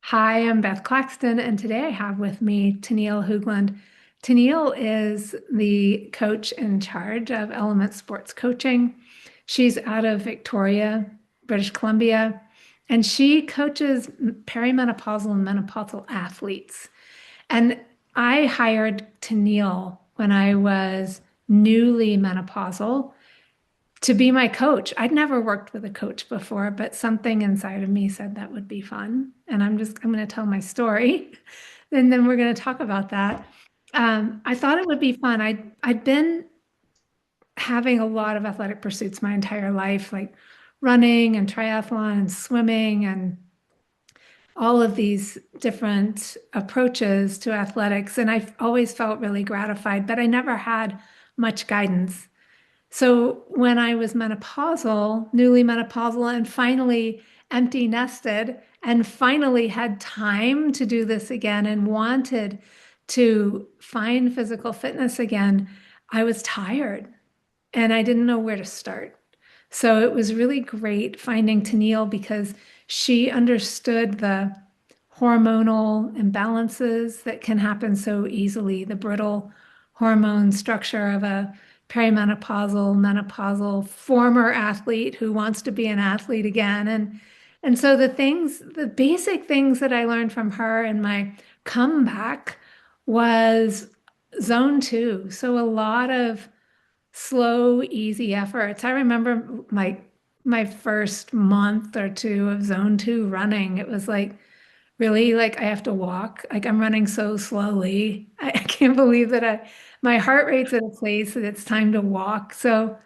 Hi, I'm Beth Claxton, and today I have with me Tenille Hoogland. Tenille is the coach in charge of Element Sports Coaching. She's out of Victoria, British Columbia, and she coaches perimenopausal and menopausal athletes. And I hired Tenille when I was newly menopausal to be my coach. I'd never worked with a coach before, but something inside of me said that would be fun. And I'm going to tell my story and then we're going to talk about that. I thought it would be fun. I'd been having a lot of athletic pursuits my entire life, like running and triathlon and swimming and all of these different approaches to athletics. And I've always felt really gratified, but I never had much guidance. So when I was menopausal, newly menopausal, and finally empty nested, and finally had time to do this again and wanted to find physical fitness again, I was tired and I didn't know where to start. So it was really great finding Tenille because she understood the hormonal imbalances that can happen so easily, the brittle hormone structure of a perimenopausal, menopausal former athlete who wants to be an athlete again. And so the basic things that I learned from her in my comeback was zone two. So a lot of slow, easy efforts. I remember my first month or two of zone two running. It was like really like I have to walk. Like I'm running so slowly. I can't believe that my heart rate's at a place that it's time to walk. So,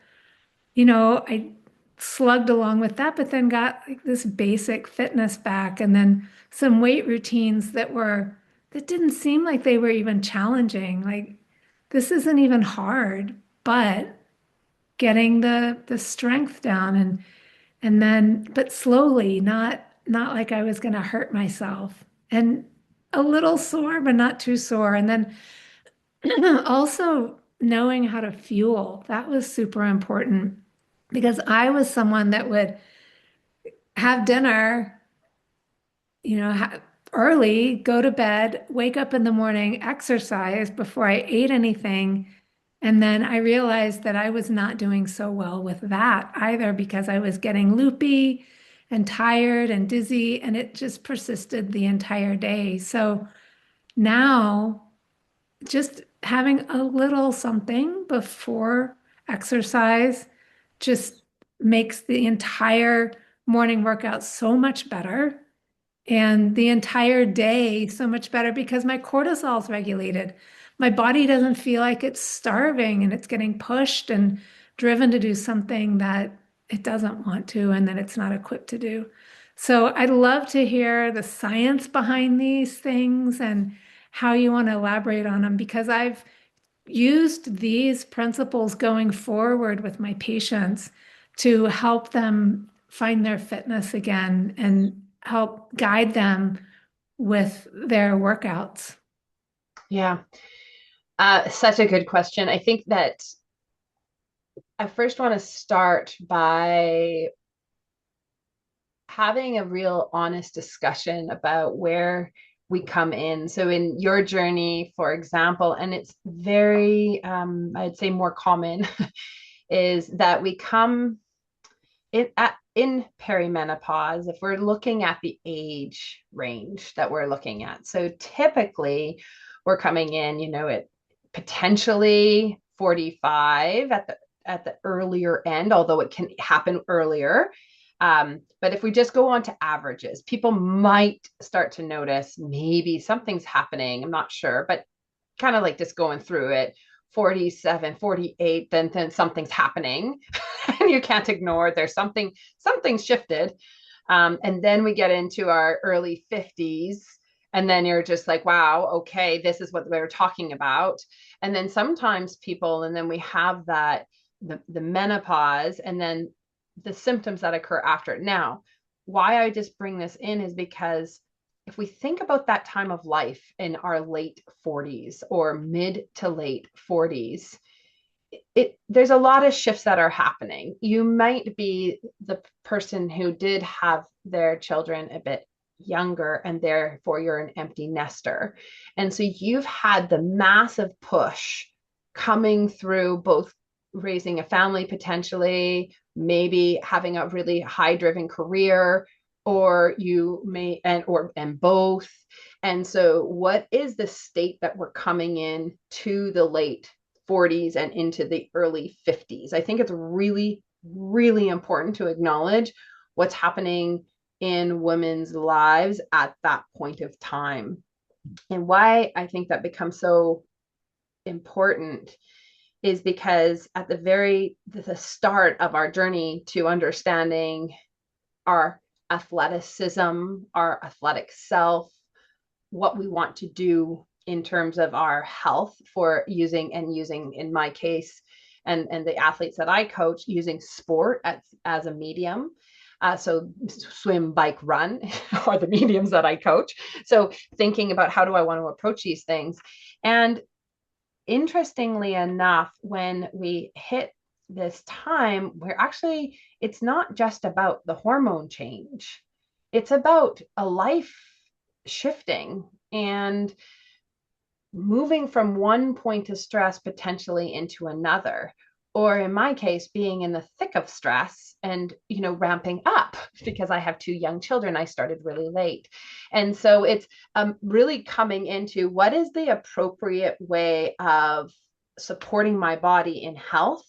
I slugged along with that, but then got like this basic fitness back and then some weight routines that didn't seem like they were even challenging. Like this isn't even hard, but getting the strength down and then but slowly, not like I was going to hurt myself and a little sore but not too sore. And then also knowing how to fuel, that was super important because I was someone that would have dinner, early, go to bed, wake up in the morning, exercise before I ate anything. And then I realized that I was not doing so well with that either because I was getting loopy and tired and dizzy, and it just persisted the entire day. So now just having a little something before exercise just makes the entire morning workout so much better and the entire day so much better because my cortisol is regulated. My body doesn't feel like it's starving and it's getting pushed and driven to do something that it doesn't want to and that it's not equipped to do. So I'd love to hear the science behind these things and how you want to elaborate on them because I've used these principles going forward with my patients to help them find their fitness again and help guide them with their workouts. Yeah, such a good question. I think that I first want to start by having a real honest discussion about where we come in. So, in your journey, for example, and it's very, I'd say more common, is that we come in perimenopause if we're looking at the age range that we're looking at. So, typically, we're coming in, at potentially 45 at the earlier end, although it can happen earlier. But if we just go on to averages, people might start to notice maybe something's happening. I'm not sure, but kind of like just going through it. 47, 48, then something's happening and you can't ignore it. There's something's shifted. And then we get into our early 50s. And then you're just like, wow, okay, this is what we were talking about. And then sometimes people, and then we have the menopause, and then the symptoms that occur after. Now, why I just bring this in is because if we think about that time of life in our late 40s or mid to late 40s, there's a lot of shifts that are happening. You might be the person who did have their children a bit younger, and therefore you're an empty nester. And so you've had the massive push coming through both raising a family potentially, maybe having a really high driven career, or you may and both. And so what is the state that we're coming in to the late 40s and into the early 50s? I think it's really, really important to acknowledge what's happening in women's lives at that point of time. And why I think that becomes so important is because at the start of our journey to understanding our athleticism, our athletic self, what we want to do in terms of our health for using in my case and the athletes that I coach, using sport as a medium. So swim, bike, run are the mediums that I coach. So thinking about how do I want to approach these things. And interestingly enough, when we hit this time where actually it's not just about the hormone change, it's about a life shifting and moving from one point of stress potentially into another, or in my case being in the thick of stress and ramping up because I have two young children. I started really late, and so it's really coming into what is the appropriate way of supporting my body in health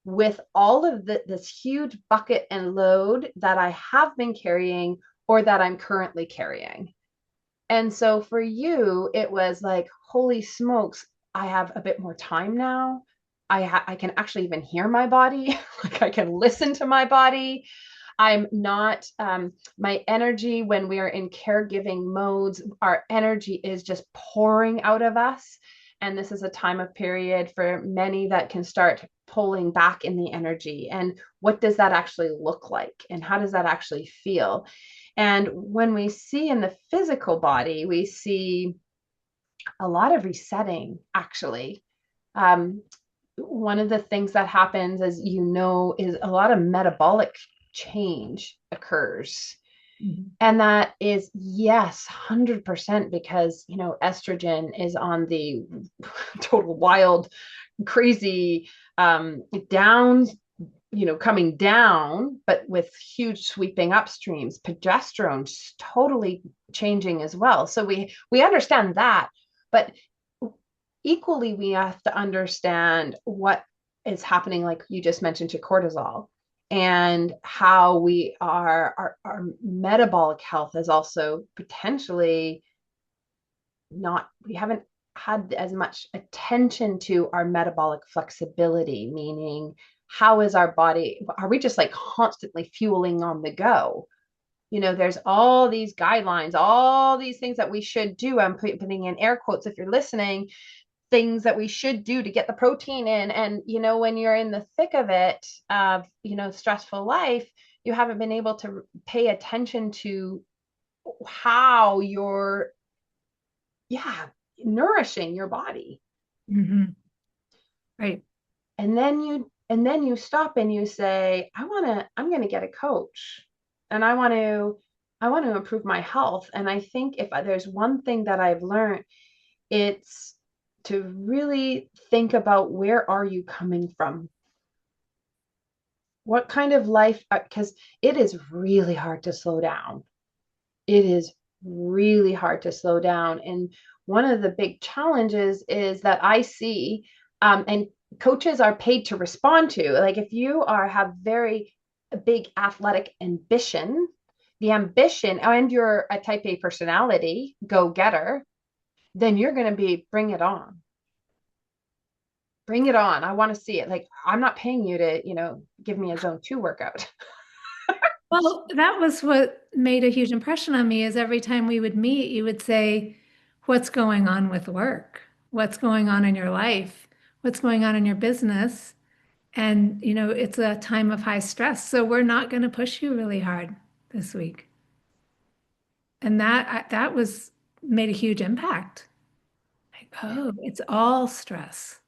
with all of this huge bucket and load that I have been carrying or that I'm currently carrying. And so for you, it was like, holy smokes, I have a bit more time now. I can actually even hear my body. Like I can listen to my body. I'm not, my energy when we are in caregiving modes, our energy is just pouring out of us. And this is a time of period for many that can start pulling back in the energy. And what does that actually look like? And how does that actually feel? And when we see in the physical body, we see a lot of resetting, actually. One of the things that happens, as you know, is a lot of metabolic change occurs. Mm-hmm. And that is, yes, 100% because, estrogen is on the total wild, crazy down, coming down, but with huge sweeping upstreams. Progesterone's totally changing as well. So we understand that, but equally we have to understand what is happening, like you just mentioned, to cortisol, and how our metabolic health is also potentially not, we haven't had as much attention to our metabolic flexibility, meaning how is our body, are we just like constantly fueling on the go? There's all these guidelines, all these things that we should do. I'm putting in air quotes if you're listening, things that we should do to get the protein in. And, when you're in the thick of it, of, stressful life, you haven't been able to pay attention to how you're, nourishing your body. Mm-hmm. Right. And then you stop and you say, I'm going to get a coach, and I want to improve my health. And I think if there's one thing that I've learned, it's to really think about, where are you coming from? What kind of life, because it is really hard to slow down. It is really hard to slow down. And one of the big challenges is that I see, and coaches are paid to respond to, like if you have very big athletic ambition, the ambition, and you're a type A personality, go getter, then you're going to be, bring it on. Bring it on. I want to see it. Like, I'm not paying you to, give me a zone 2 workout. Well, that was what made a huge impression on me is every time we would meet, you would say, what's going on with work? What's going on in your life? What's going on in your business? And, it's a time of high stress. So we're not going to push you really hard this week. And that was made a huge impact. Like, oh, it's all stress.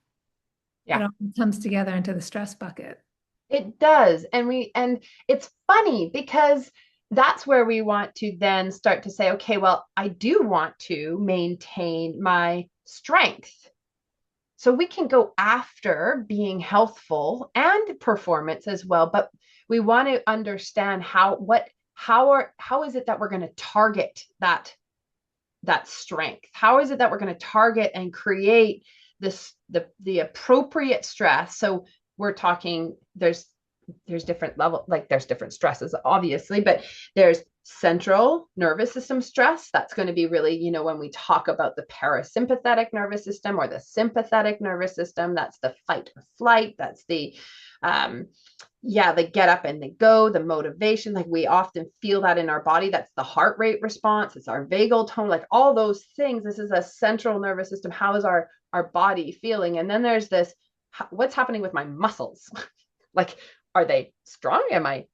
It Yeah, all comes together into the stress bucket. it does. And it's funny because that's where we want to then start to say, okay, well, I do want to maintain my strength. So we can go after being healthful and performance as well, but we want to understand how is it that we're going to target that strength? How is it that we're going to target and create the appropriate stress? So we're talking there's different level, like there's different stresses obviously, but there's central nervous system stress. That's going to be really, when we talk about the parasympathetic nervous system or the sympathetic nervous system, that's the fight or flight. That's the the get up and the go, the motivation. Like we often feel that in our body. That's the heart rate response. It's our vagal tone, like all those things. This is a central nervous system. How is our body feeling? And then there's this, what's happening with my muscles? Like, are they strong? Am I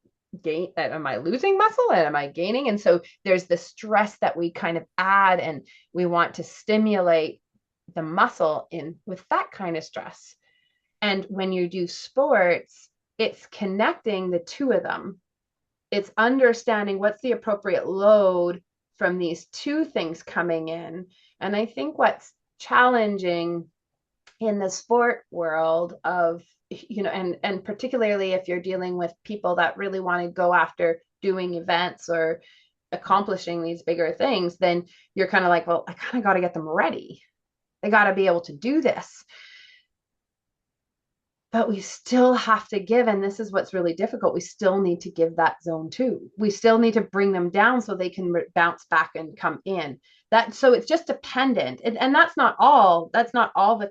losing muscle and am I gaining? And so there's the stress that we kind of add, and we want to stimulate the muscle in with that kind of stress. And when you do sports, it's connecting the two of them. It's understanding what's the appropriate load from these two things coming in. And I think what's challenging in the sport world of, and particularly if you're dealing with people that really want to go after doing events or accomplishing these bigger things, then you're kind of like, well, I kind of got to get them ready. They got to be able to do this. But we still have to give, and this is what's really difficult, we still need to give that zone too. We still need to bring them down so they can bounce back and come in. So it's just dependent. And that's not all the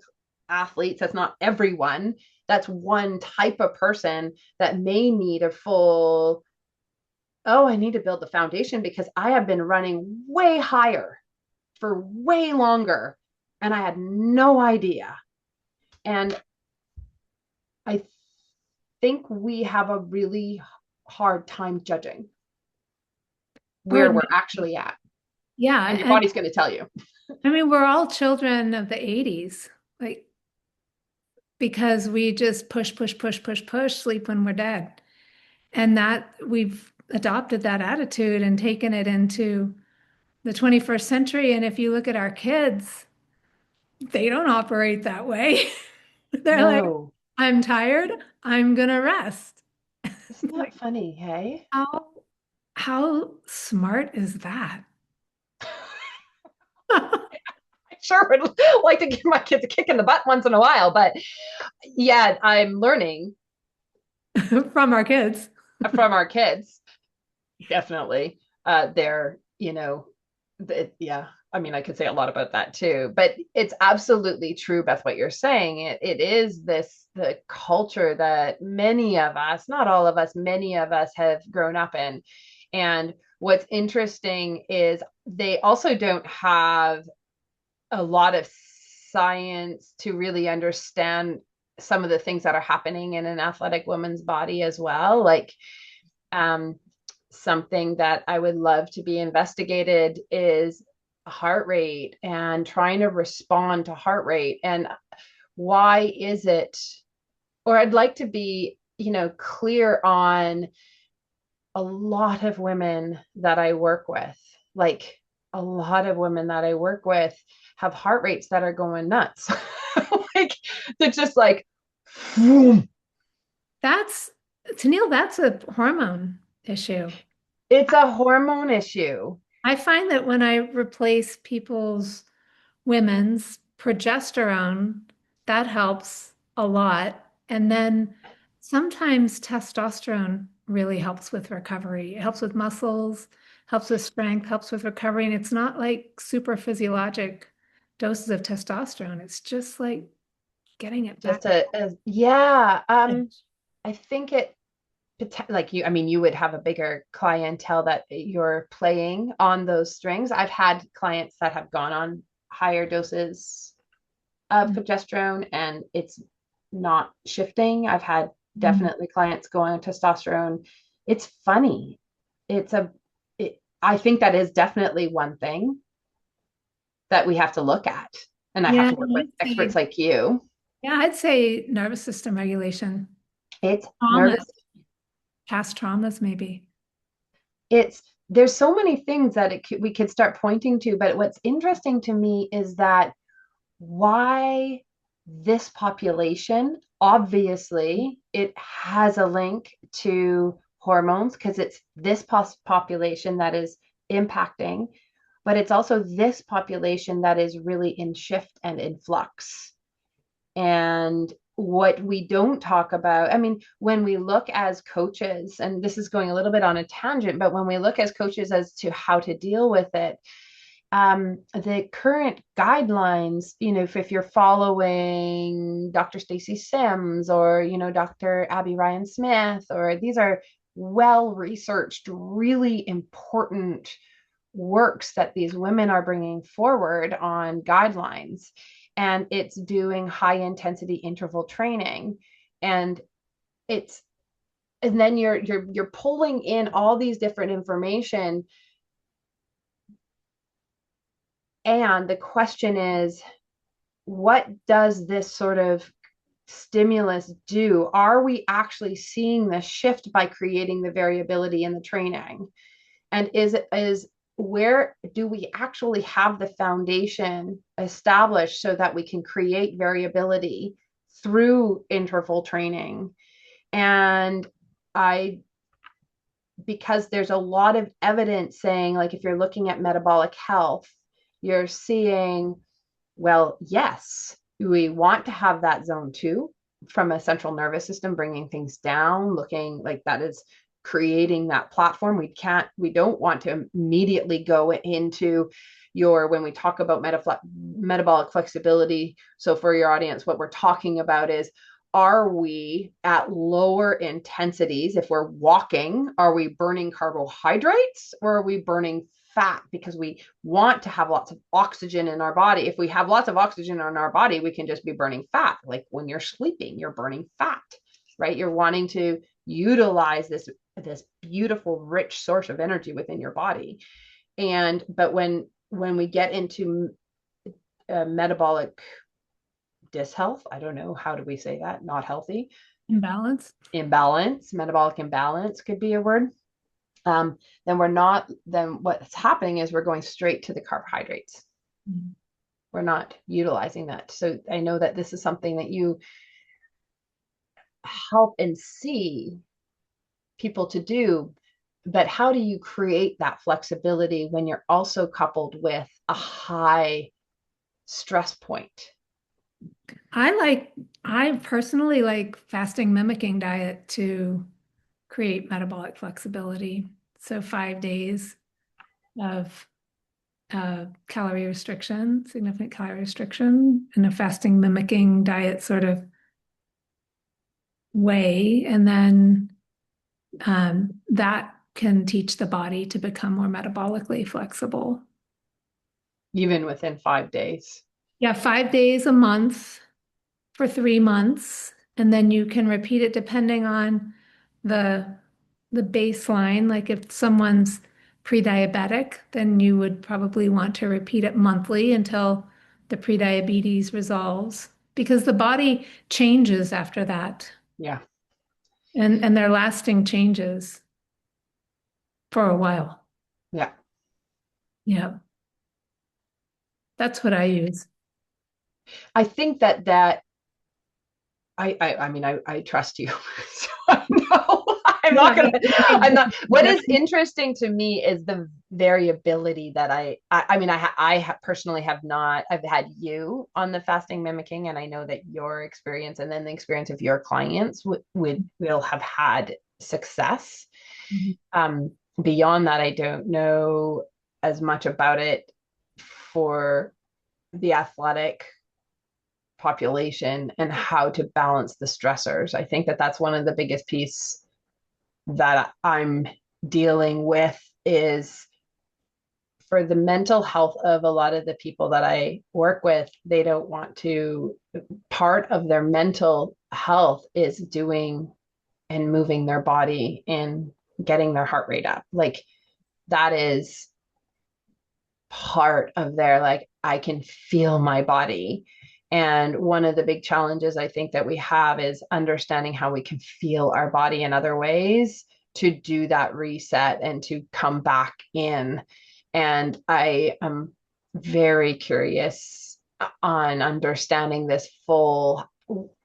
athletes, that's not everyone. That's one type of person that may need a full, oh, I need to build the foundation because I have been running way higher for way longer and I had no idea. And I think we have a really hard time judging Oh, where we're actually at. yeah. And your And body's going to tell you. I mean, we're all children of the 80s, like, because we just push, push, push, push, push, sleep when we're dead. And that we've adopted that attitude and taken it into the 21st century. And if you look at our kids, they don't operate that way. They're like, No. I'm tired, I'm gonna rest. Isn't that Like, funny? Hey? how how smart is that? I sure would like to give my kids a kick in the butt once in a while, but yeah, I'm learning From our kids. from our kids. Definitely. They're, yeah. I mean, I could say a lot about that too, but it's absolutely true, Beth, what you're saying. It is the culture that many of us, not all of us, many of us have grown up in. And what's interesting is they also don't have a lot of science to really understand some of the things that are happening in an athletic woman's body as well. Like, um, something that I would love to be investigated is heart rate and trying to respond to heart rate. And why is it, or I'd like to be, clear on a lot of women that I work with, like a lot of women that I work with have heart rates that are going nuts. Like they're just like, boom. That's Tenille, that's a hormone issue. It's a hormone issue. I find that when I replace women's progesterone, that helps a lot. And then sometimes testosterone really helps with recovery. It helps with muscles, helps with strength, helps with recovery. And it's not like super physiologic doses of testosterone. It's just like getting it back. Just yeah. I think it, like you, I mean, you would have a bigger clientele that you're playing on those strings. I've had clients that have gone on higher doses of progesterone and it's not shifting. I've had Mhm. definitely clients going on testosterone. It's funny. I think that is definitely one thing that we have to look at. And I have Yeah, to work with experts like you. I'd say nervous system regulation, It's traumas, nervous. past traumas, maybe. it's there's so many things that we could start pointing to, but what's interesting to me is that why this population, obviously it has a link to hormones because it's this population that is impacting, but it's also this population that is really in shift and in flux. And what we don't talk about, I mean, when we look as coaches, and this is going a little bit on a tangent, but when we look as coaches as to how to deal with it, the current guidelines, if you're following Dr. Stacy Sims or, Dr. Abby Ryan Smith, or these are well researched, really important works that these women are bringing forward on guidelines. And it's doing high intensity interval training. And it's, and then you're pulling in all these different information. And the question is, what does this sort of stimulus do? Are we actually seeing the shift by creating the variability in the training? And is where do we actually have the foundation established so that we can create variability through interval training? And I because there's a lot of evidence saying, like, if you're looking at metabolic health, you're seeing, well, yes, we want to have that zone two from a central nervous system, bringing things down, looking like that is creating that platform. We don't want to immediately go into when we talk about metabolic flexibility. So for your audience, what we're talking about is, are we at lower intensities? If we're walking, are we burning carbohydrates or are we burning fat? Because we want to have lots of oxygen in our body. If we have lots of oxygen in our body, we can just be burning fat. Like when you're sleeping, you're burning fat, right? You're wanting to utilize this beautiful, rich source of energy within your body. But when we get into metabolic dishealth, I don't know, how do we say that? Not healthy. Imbalance, metabolic imbalance could be a word. Then what's happening is we're going straight to the carbohydrates. Mm-hmm. We're not utilizing that. So I know that this is something that you help and see people to do, but how do you create that flexibility when you're also coupled with a high stress point? I personally like fasting mimicking diet to create metabolic flexibility. So 5 days of calorie restriction, significant calorie restriction, in a fasting mimicking diet sort of way. And then that can teach the body to become more metabolically flexible. Even within 5 days? Yeah, 5 days a month for 3 months. And then you can repeat it depending on the baseline. Like if someone's pre-diabetic, then you would probably want to repeat it monthly until the pre-diabetes resolves, because the body changes after that. Yeah. And they're lasting changes for a while. Yeah. Yeah. That's what I use. I think that I mean, I trust you. So I know I'm not, what is interesting to me is the variability that I mean, I personally have not, I've had you on the fasting mimicking, and I know that your experience and then the experience of your clients will have had success. Mm-hmm. Beyond that, I don't know as much about it for the athletic population and how to balance the stressors. I think that that's one of the biggest piece that I'm dealing with, is for the mental health of a lot of the people that I work with. They don't want to, part of their mental health is doing and moving their body and getting their heart rate up. Like that is part of their, like, I can feel my body. And one of the big challenges I think that we have is understanding how we can feel our body in other ways to do that reset and to come back in. And I am very curious on understanding this full,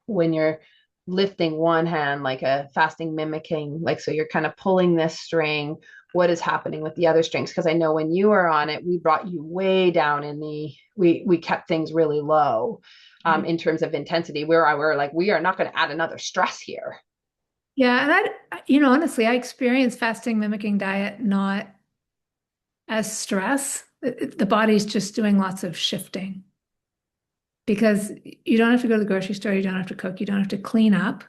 when you're lifting one hand, like a fasting mimicking, like, so you're kind of pulling this string, what is happening with the other strings? Because I know when you were on it, we brought you way down in we kept things really low in terms of intensity, where I were like, we are not going to add another stress here. Yeah, and honestly, I experience fasting mimicking diet not as stress. The body's just doing lots of shifting because you don't have to go to the grocery store, you don't have to cook, you don't have to clean up.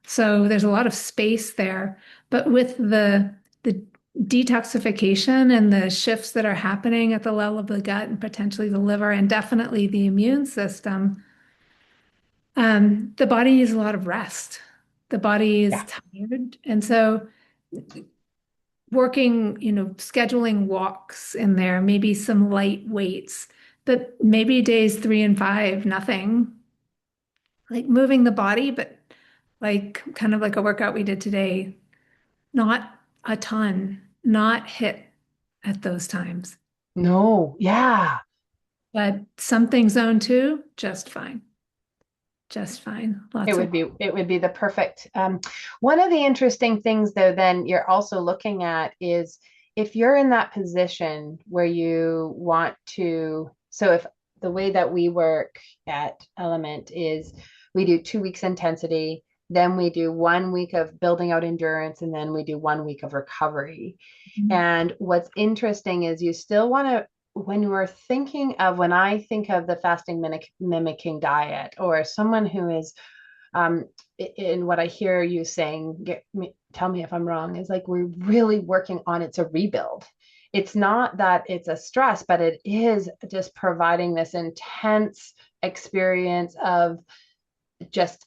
So there's a lot of space there. But with the detoxification and the shifts that are happening at the level of the gut and potentially the liver and definitely the immune system, the body needs a lot of rest. The body is Yeah. tired. And so working, scheduling walks in there, maybe some light weights, but maybe days 3 and 5, nothing. Like moving the body, but like kind of like a workout we did today, not a ton, not hit at those times. No, yeah. But something zone two, just fine. Just fine. It Lots of would be it would be the perfect. One of the interesting things, though, then you're also looking at is if you're in that position where you want to. So if the way that we work at Element is we do 2 weeks intensity, then we do 1 week of building out endurance, and then we do 1 week of recovery. And what's interesting is you still want to, when I think of the fasting mimicking diet, or someone who is in what I hear you saying, tell me if I'm wrong, is like we're really working on it's a rebuild. It's not that it's a stress, but it is just providing this intense experience of just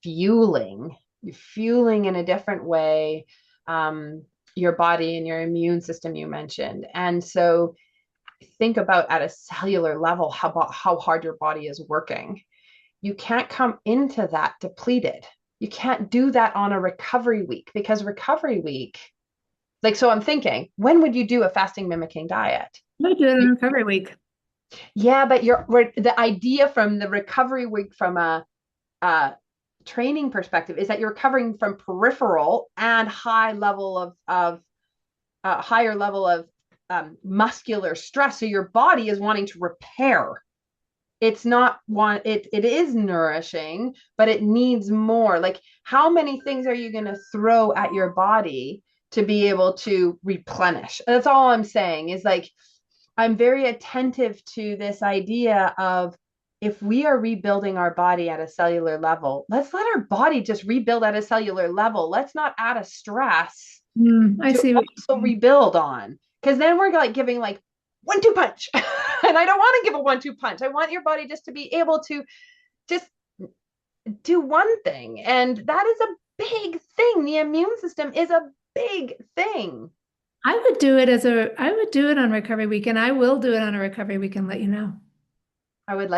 fueling, fueling in a different way, your body and your immune system you mentioned. And so think about at a cellular level how hard your body is working. You can't come into that depleted. You can't do that on a recovery week, because recovery week, like, so I'm thinking, when would you do a fasting mimicking diet? I do it on You, recovery week. yeah, but the idea from the recovery week from a training perspective is that you're recovering from peripheral and higher level of muscular stress. So your body is wanting to repair. It's not one, it is nourishing, but it needs more. Like, how many things are you going to throw at your body to be able to replenish? That's all I'm saying, is like, I'm very attentive to this idea of, if we are rebuilding our body at a cellular level, let's let our body just rebuild at a cellular level. Let's not add a stress I to see what you're also saying. rebuild on. Because then we're like giving like 1-2 punch. And I don't want to give a 1-2 punch. I want your body just to be able to just do one thing. And that is a big thing. The immune system is a big thing. I would do it on recovery week, and I will do it on a recovery week and let you know. I would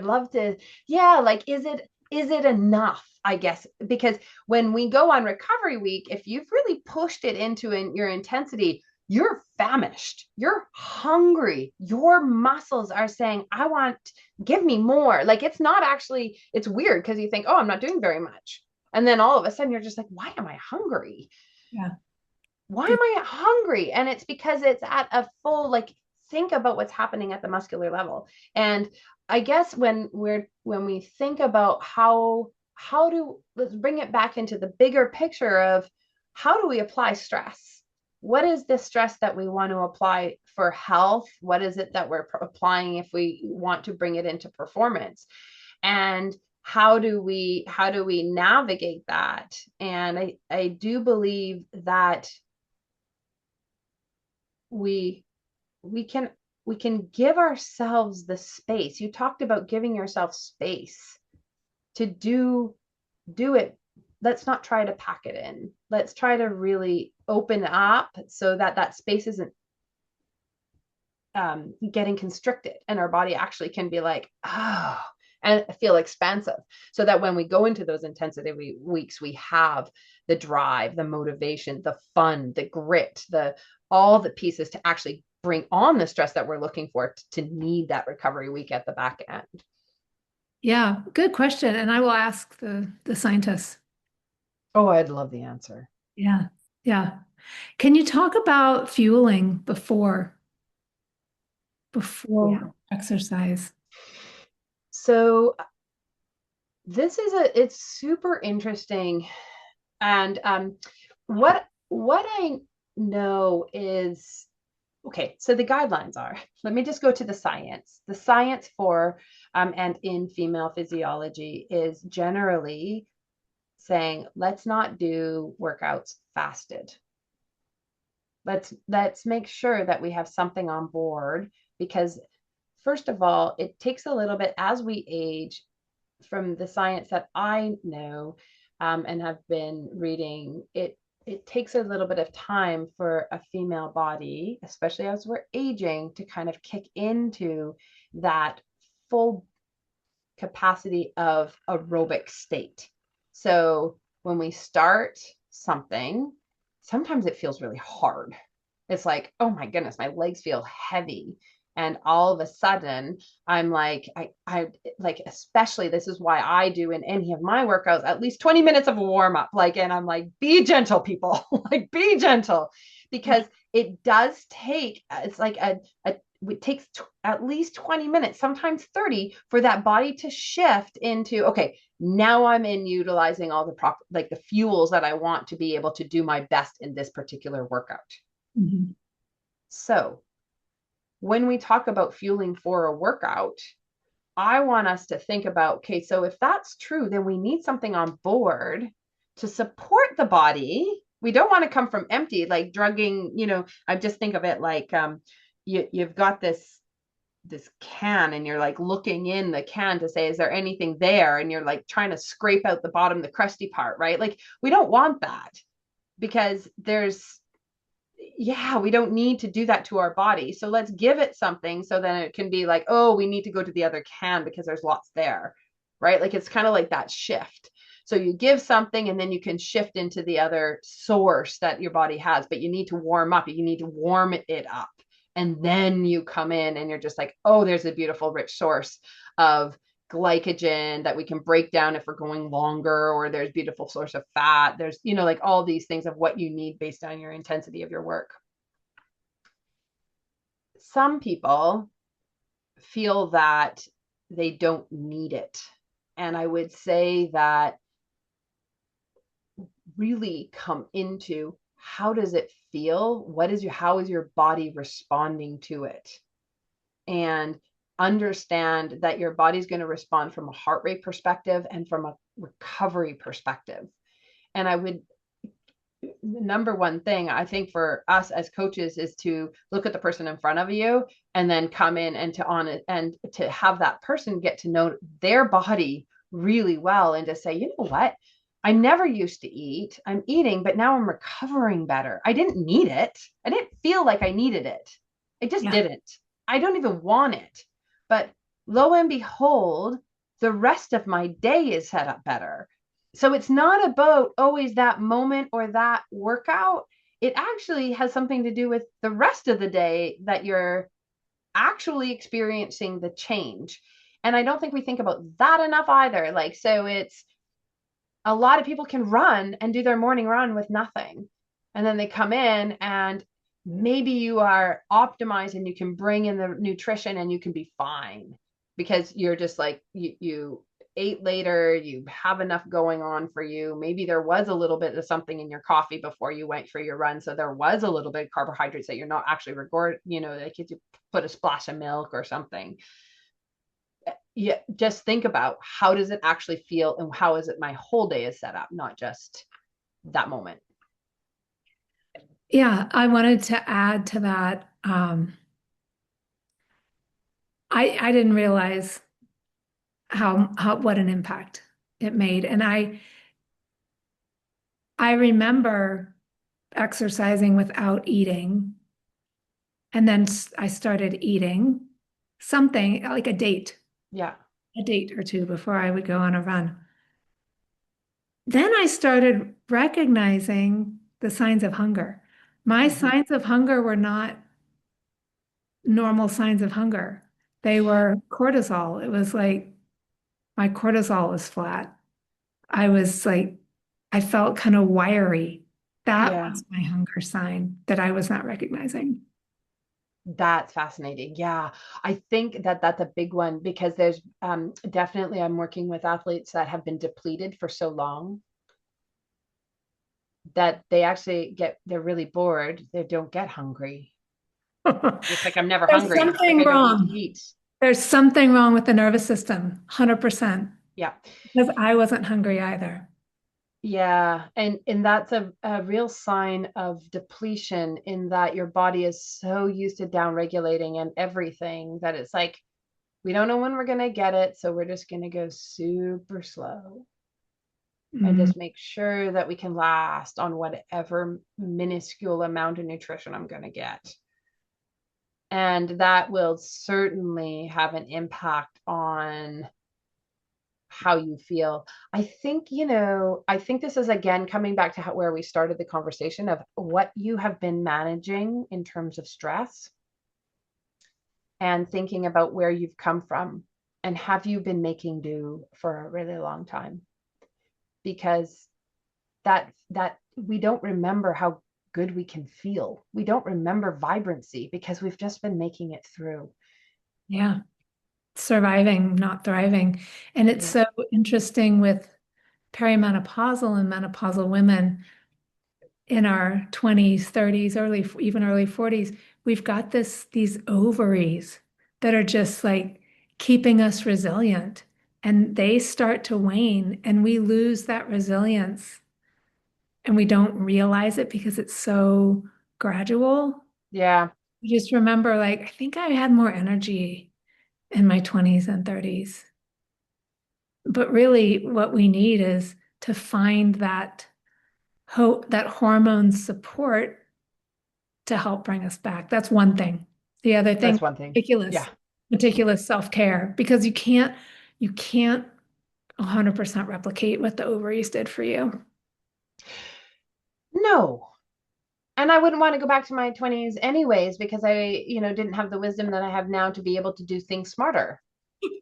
love to, yeah, like, is it enough? I guess, because when we go on recovery week, if you've really pushed it into your intensity, you're famished, you're hungry, your muscles are saying, I want, give me more. Like, it's not actually, it's weird because you think, oh, I'm not doing very much. And then all of a sudden you're just like, why am I hungry? Yeah. Why am I hungry? And it's because it's at a full, like, think about what's happening at the muscular level. And I guess when we think about let's bring it back into the bigger picture of, how do we apply stress? What is the stress that we want to apply for health? What is it that we're applying if we want to bring it into performance? And how do we navigate that? And I do believe that we we can we can give ourselves the space. You talked about giving yourself space to do it. Let's not try to pack it in. Let's try to really open up so that that space isn't getting constricted, and our body actually can be like, oh, and feel expansive, so that when we go into those intensity weeks, we have the drive, the motivation, the fun, the grit, the all the pieces to actually bring on the stress that we're looking for to need that recovery week at the back end. Yeah, good question. And I will ask the scientists. Oh, I'd love the answer. Yeah. Yeah. Can you talk about fueling Yeah. before exercise? So it's super interesting. And what I know is, okay, so the guidelines are, let me just go to the science. The science for and in female physiology is generally saying, let's not do workouts fasted. Let's make sure that we have something on board, because first of all, it takes a little bit as we age, from the science that I know and have been reading, it takes a little bit of time for a female body, especially as we're aging, to kind of kick into that full capacity of aerobic state. So when we start something, sometimes it feels really hard. It's like, oh my goodness, my legs feel heavy. And all of a sudden, I'm like, I like, especially this is why I do in any of my workouts, at least 20 minutes of a warm up. Like, and I'm like, be gentle, people, like, be gentle, because it does take, it's like it takes at least 20 minutes, sometimes 30, for that body to shift into, okay, now I'm in utilizing all the proper, like the fuels that I want to be able to do my best in this particular workout. Mhm. So when we talk about fueling for a workout, I want us to think about, okay, so if that's true, then we need something on board to support the body. We don't want to come from empty, like drugging, I just think of it like you've got this can, and you're like looking in the can to say, is there anything there? And you're like trying to scrape out the bottom, the crusty part, right? Like, we don't want that, because we don't need to do that to our body. So let's give it something, so then it can be like, oh, we need to go to the other can because there's lots there, right? Like, it's kind of like that shift. So you give something, and then you can shift into the other source that your body has, but you need to warm up. You need to warm it up. And then you come in and you're just like, oh, there's a beautiful, rich source of glycogen that we can break down if we're going longer, or there's beautiful source of fat. There's, like all these things of what you need based on your intensity of your work. Some people feel that they don't need it. And I would say that really come into, how does it feel? How is your body responding to it? And understand that your body's going to respond from a heart rate perspective and from a recovery perspective. And I would, the number one thing I think for us as coaches is to look at the person in front of you, and then come in and to on it, and to have that person get to know their body really well, and to say, you know what? I never used to eat. I'm eating, but now I'm recovering better. I didn't need it. I didn't feel like I needed it. I just Yeah. didn't. I don't even want it. But lo and behold, the rest of my day is set up better. So it's not about always that moment or that workout. It actually has something to do with the rest of the day that you're actually experiencing the change. And I don't think we think about that enough either. Like, so it's, a lot of people can run and do their morning run with nothing. And then they come in, and maybe you are optimized and you can bring in the nutrition and you can be fine, because you're just like, you ate later, you have enough going on for you. Maybe there was a little bit of something in your coffee before you went for your run. So there was a little bit of carbohydrates that you're not actually like if you put a splash of milk or something. Yeah, just think about, how does it actually feel, and how is it my whole day is set up, not just that moment. Yeah, I wanted to add to that. I didn't realize how what an impact it made. And I remember exercising without eating. And then I started eating something like a date. Yeah. a date or two before I would go on a run. Then I started recognizing the signs of hunger. My Mhm. signs of hunger were not normal signs of hunger. They were cortisol. It was like my cortisol was flat. I was like, I felt kind of wiry. That Yeah, was my hunger sign that I was not recognizing. that's fascinating. Yeah, I think that that's a big one because there's definitely I'm working with athletes that have been depleted for so long that they actually they're really bored. They don't get hungry. It's like I'm never There's hungry. Like something I don't need to wrong. eat. There's something wrong with the nervous system, 100%, Yeah. because I wasn't hungry either. Yeah, and that's a real sign of depletion in that your body is so used to down regulating and everything that it's like we don't know when we're gonna get it, so we're just gonna go super slow and Mm, just make sure that we can last on whatever minuscule amount of nutrition I'm gonna get. And that will certainly have an impact on how you feel. I think, I think this is again coming back to where we started the conversation of what you have been managing in terms of stress and thinking about where you've come from and have you been making do for a really long time? Because that we don't remember how good we can feel. We don't remember vibrancy because we've just been making it through. yeah, surviving, not thriving. And it's Yeah. so interesting with perimenopausal and menopausal women in our 20s, 30s, even early 40s, we've got these ovaries that are just like keeping us resilient. And they start to wane, and we lose that resilience, and we don't realize it because it's so gradual. Yeah, You just remember, like, I think I had more energy in my 20s and 30s. But really, what we need is to find that hormone support to help bring us back. That's one thing. The other thing, that's one thing. Yeah. meticulous, meticulous self-care, because you can't 100% replicate what the ovaries did for you. No. And I wouldn't want to go back to my 20s anyways because I, didn't have the wisdom that I have now to be able to do things smarter,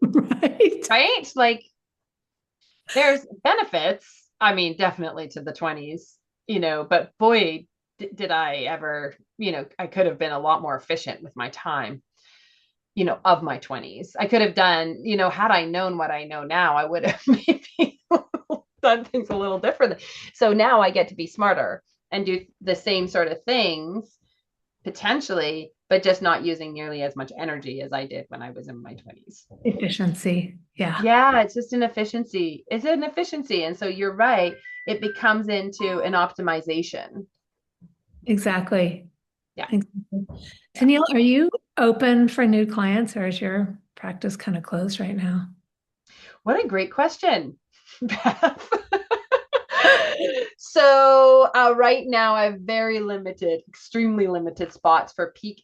Right? right? Like there's benefits. I mean, definitely to the 20s, but boy, did I ever, I could have been a lot more efficient with my time, of my 20s. I could have done, had I known what I know now, I would have maybe done things a little differently. So now I get to be smarter and do the same sort of things potentially, but just not using nearly as much energy as I did when I was in my 20s. Efficiency. Yeah, Yeah, it's just an efficiency. It's an efficiency. And so you're right. It becomes into an optimization. exactly. Yeah. Exactly. Yeah. Tenille, are you open for new clients, or is your practice kind of closed right now? What a great question, Beth. So right now I have very limited, extremely limited spots for peak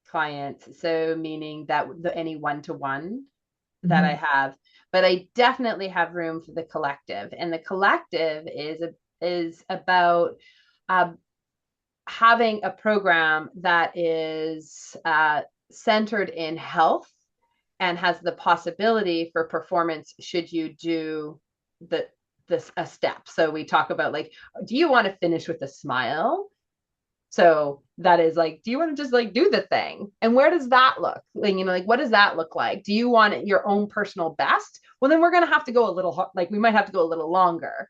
clients. So meaning that any one-to-one that I Mhm. have, but I definitely have room for the collective. And the collective is about uh, having a program that is centered in health and has the possibility for performance should you do the this a step. So we talk about like, do you want to finish with a smile? So that is like, do you want to just like do the thing? And where does that look? Like, like what does that look like? Do you want it your own personal best? Well, then we're going to have to go a little, like we might have to go a little longer.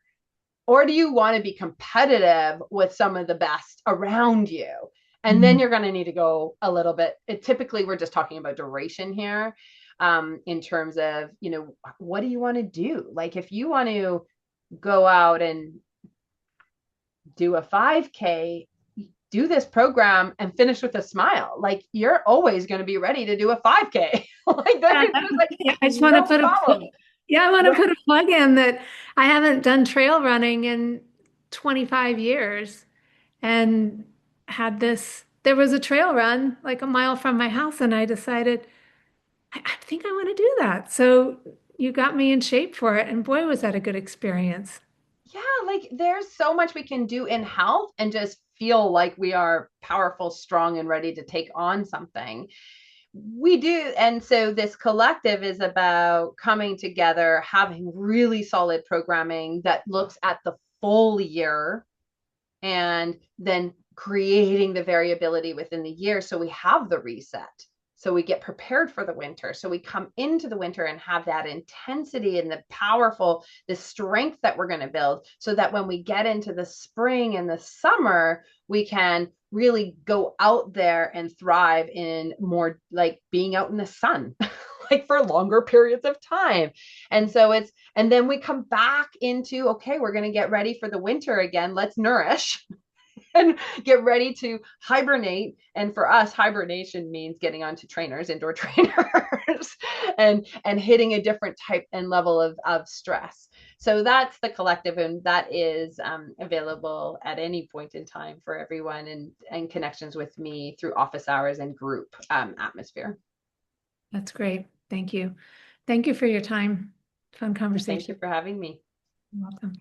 Or do you want to be competitive with some of the best around you? And then Mhm. you're going to need to go a little bit. Typically, we're just talking about duration here in terms of, what do you want to do? Like if you want to go out and do a 5K, do this program and finish with a smile. Like you're always going to be ready to do a 5K. Like there's like Yeah, I just want to no put problem. yeah, I want to Right. put a plug in that I haven't done trail running in 25 years, and there was a trail run like a mile from my house, and I decided I think I want to do that. So you got me in shape for it. And boy, was that a good experience. Yeah, like there's so much we can do in health and just feel like we are powerful, strong, and ready to take on something. We do. And so this collective is about coming together, having really solid programming that looks at the full year and then creating the variability within the year so we have the reset, so we get prepared for the winter, so we come into the winter and have that intensity and the powerful, the strength that we're going to build, so that when we get into the spring and the summer we can really go out there and thrive in more like being out in the sun like for longer periods of time. And so it's, and then we come back into, okay, we're going to get ready for the winter again. Let's nourish and get ready to hibernate. And for us, hibernation means getting onto trainers, indoor trainers, and hitting a different type and level of stress. So that's the collective, and that is available at any point in time for everyone, and connections with me through office hours and group atmosphere. That's great. Thank you. Thank you for your time. Fun Thank you conversation. for having me. You're welcome.